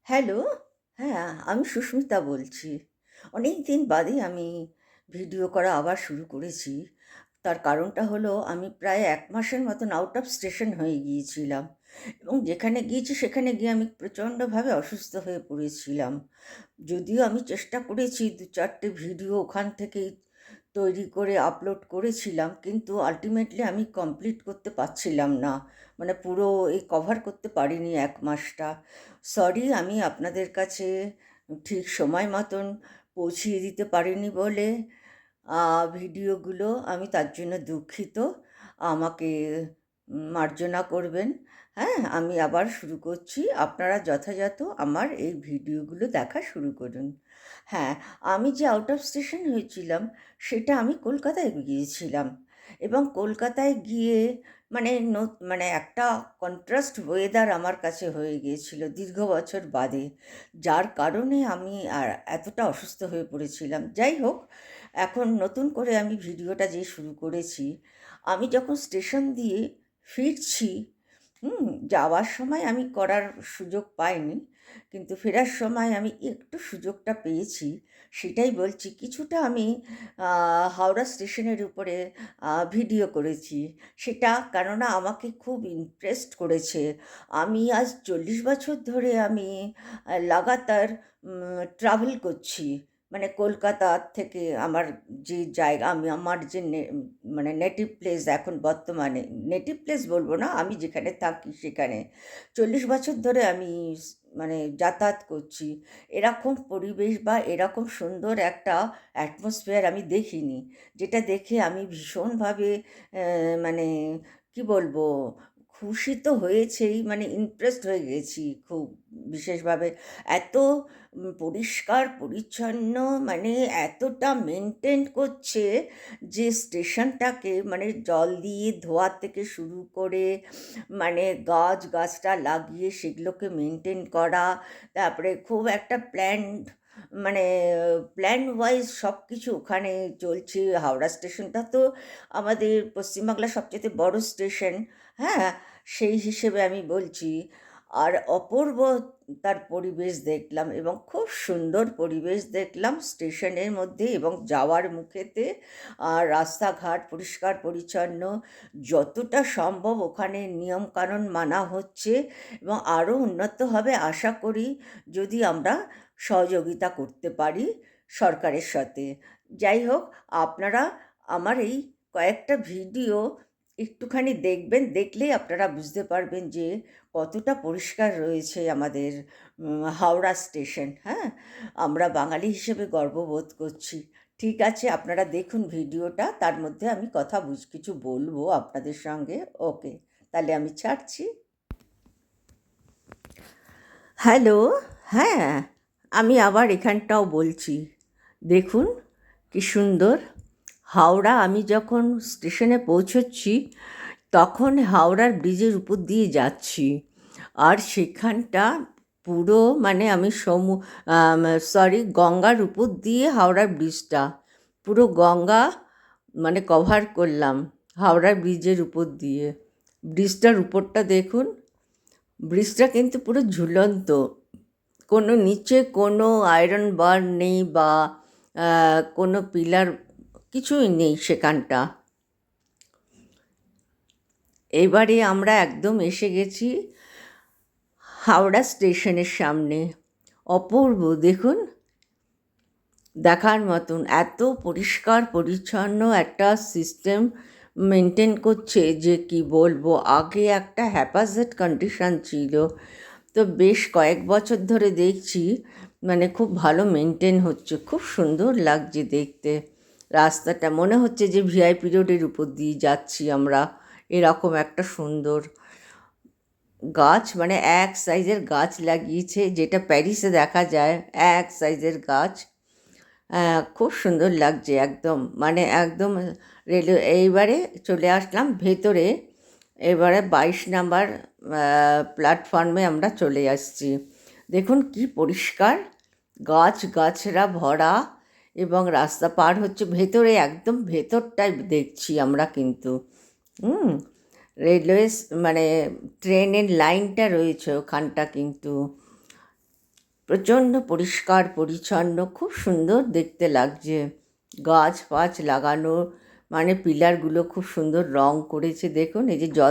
Hello, হ্যাঁ, আমি সুস্মিতা বলছি। অনেক দিন বাদে আমি ভিডিও করা আবার শুরু করেছি। তার কারণটা হলো আমি প্রায় ১ মাসের মতন আউট অফ স্টেশন হয়ে গিয়েছিলাম এবং যেখানে গিয়েছি সেখানে গিয়ে আমি প্রচণ্ডভাবে অসুস্থ হয়ে পড়েছিলাম। যদিও আমি চেষ্টা করেছি ২-৪ টে ভিডিও ওখান থেকেই তৈরি করে আপলোড করেছিলাম, কিন্তু আল্টিমেটলি আমি কমপ্লিট করতে পারছিলাম না। মানে পুরো কভার করতে পারিনি ১ মাসটা। সরি, আমি আপনাদের কাছে ঠিক সময় মতন পৌঁছিয়ে দিতে পারিনি বলে ভিডিওগুলো, আমি তার জন্য দুঃখিত। আমাকে মার্জনা করবেন। হ্যাঁ, আমি আবার শুরু করছি। আপনারা যথাযথ আমার এই ভিডিওগুলো দেখা শুরু করুন। হ্যাঁ, আমি যে আউট অফ স্টেশন হয়েছিলাম সেটা আমি কলকাতায় গিয়েছিলাম এবং কলকাতায় গিয়ে মানে মানে একটা কন্ট্রাস্ট ওয়েদার আমার কাছে হয়ে গিয়েছিল দীর্ঘ বছর বাদে। যার কারণে আমি আর এতটা অসুস্থ হয়ে পড়েছিলাম। যাই হোক, এখন নতুন করে আমি ভিডিওটা যে শুরু করেছি, আমি যখন স্টেশন দিয়ে ফিরছি, যাওয়ার সময় আমি করার সুযোগ পাইনি। কিন্তু ফেরার সময় আমি একটু সুযোগটা পেয়েছি। সেটাই বলছি। কিছুটা আমি হাওড়া স্টেশনের উপরে ভিডিও করেছি। সেটা কেননা আমাকে খুব ইমপ্রেসড করেছে। আমি আজ ৪০ বছর ধরে আমি লাগাতার ট্রাভেল করছি। মানে কলকাতা থেকে আমার যে জায়গা, আমি আমার যে মানে নেটিভ প্লেস, এখন বর্তমানে নেটিভ প্লেস বলব না, আমি যেখানে থাকি সেখানে ৪০ বছর ধরে আমি মানে যাতায়াত করছি। এরকম পরিবেশ বা এরকম সুন্দর একটা অ্যাটমসফিয়ার আমি দেখিনি। যেটা দেখে আমি ভীষণভাবে মানে কি বলবো, খুশি তো হয়েছেই, মানে ইমপ্রেসড হয়ে গেছি খুব বিশেষভাবে। এত পরিষ্কার পরিচ্ছন্ন, মানে এতটা মেনটেন করছে যে স্টেশনটাকে, মানে জল দিয়ে ধোয়া থেকে শুরু করে, মানে গাছটা লাগিয়ে সেগুলোকে মেনটেন করা, তারপরে খুব একটা প্ল্যান্ড, মানে প্ল্যান ওয়াইজ সব কিছু ওখানে চলছে। হাওড়া স্টেশনটা তো আমাদের পশ্চিমবাংলার সবচেয়ে বড় স্টেশন। হ্যাঁ, সেই হিসেবে আমি বলছি। আর অপূর্ব তার পরিবেশ দেখলাম এবং খুব সুন্দর পরিবেশ দেখলাম স্টেশনের মধ্যে এবং যাওয়ার মুখেতে। আর রাস্তাঘাট পরিষ্কার পরিচ্ছন্ন, যতটা সম্ভব ওখানে নিয়মকানুন মানা হচ্ছে এবং আরও উন্নত হবে আশা করি, যদি আমরা সহযোগিতা করতে পারি সরকারের সাথে। যাই হোক, আপনারা আমার এই কয়েকটা ভিডিও একটুখানি দেখবেন, দেখলেই আপনারা বুঝতে পারবেন যে কতটা পরিষ্কার রয়েছে আমাদের হাওড়া স্টেশন। হ্যাঁ, আমরা বাঙালি হিসেবে গর্ববোধ করছি। ঠিক আছে, আপনারা দেখুন ভিডিওটা, তার মধ্যে আমি কথা কিছু বলবো আপনাদের সঙ্গে। ওকে, তাহলে আমি ছাড়ছি। হ্যালো, হ্যাঁ, আমি আবার এখানটাও বলছি। দেখুন কি সুন্দর হাওড়া। আমি যখন স্টেশনে পৌঁছচ্ছি তখন হাওড়ার ব্রিজের উপর দিয়ে যাচ্ছি, আর সেখানটা পুরো মানে আমি গঙ্গার উপর দিয়ে হাওড়ার ব্রিজটা, পুরো গঙ্গা মানে কভার করলাম হাওড়ার ব্রিজের উপর দিয়ে। ব্রিজটার উপরটা দেখুন, ব্রিজটা কিন্তু পুরো ঝুলন্ত, কোনো নিচে কোনো আয়রন বার নেই বা কোনো পিলার কিছুই নেই সেখানটা। এবারে আমরা একদম এসে গেছি হাওড়া স্টেশনের সামনে। অপূর্ব দেখুন, দেখার মতন এত পরিষ্কার পরিচ্ছন্ন একটা সিস্টেম মেনটেন করছে যে কি বলবো। আগে একটা হ্যাপাজেড কন্ডিশন ছিল, তো বেশ কয়েক বছর ধরে দেখছি মানে খুব ভালো মেনটেন হচ্ছে, খুব সুন্দর লাগছে দেখতে। রাস্তাটা মনে হচ্ছে যে ভিআইপি রোডের উপর দিয়ে যাচ্ছি আমরা, এরকম একটা সুন্দর গাছ, মানে এক সাইজের গাছ লাগিয়েছে, যেটা প্যারিসে দেখা যায় এক সাইজের গাছ। খুব সুন্দর লাগছে একদম, মানে একদম রেলওয়ে। এইবারে চলে আসলাম ভেতরে, এবারে 22 নাম্বার প্ল্যাটফর্মে আমরা চলে আসছি। দেখুন কি পরিষ্কার, গাছরা ভরা এবং রাস্তা পার হচ্ছে ভেতরে, একদম ভেতরটাই দেখছি আমরা কিন্তু। রেলওয়ে মানে ট্রেনের লাইনটা রয়েছে ওখানটা কিন্তু। প্রচণ্ড পরিষ্কার পরিচ্ছন্ন, খুব সুন্দর দেখতে লাগছে। গাছ ফাছ লাগানো, মানে পিলারগুলো খুব সুন্দর রং করেছে। দেখুন এই যে জল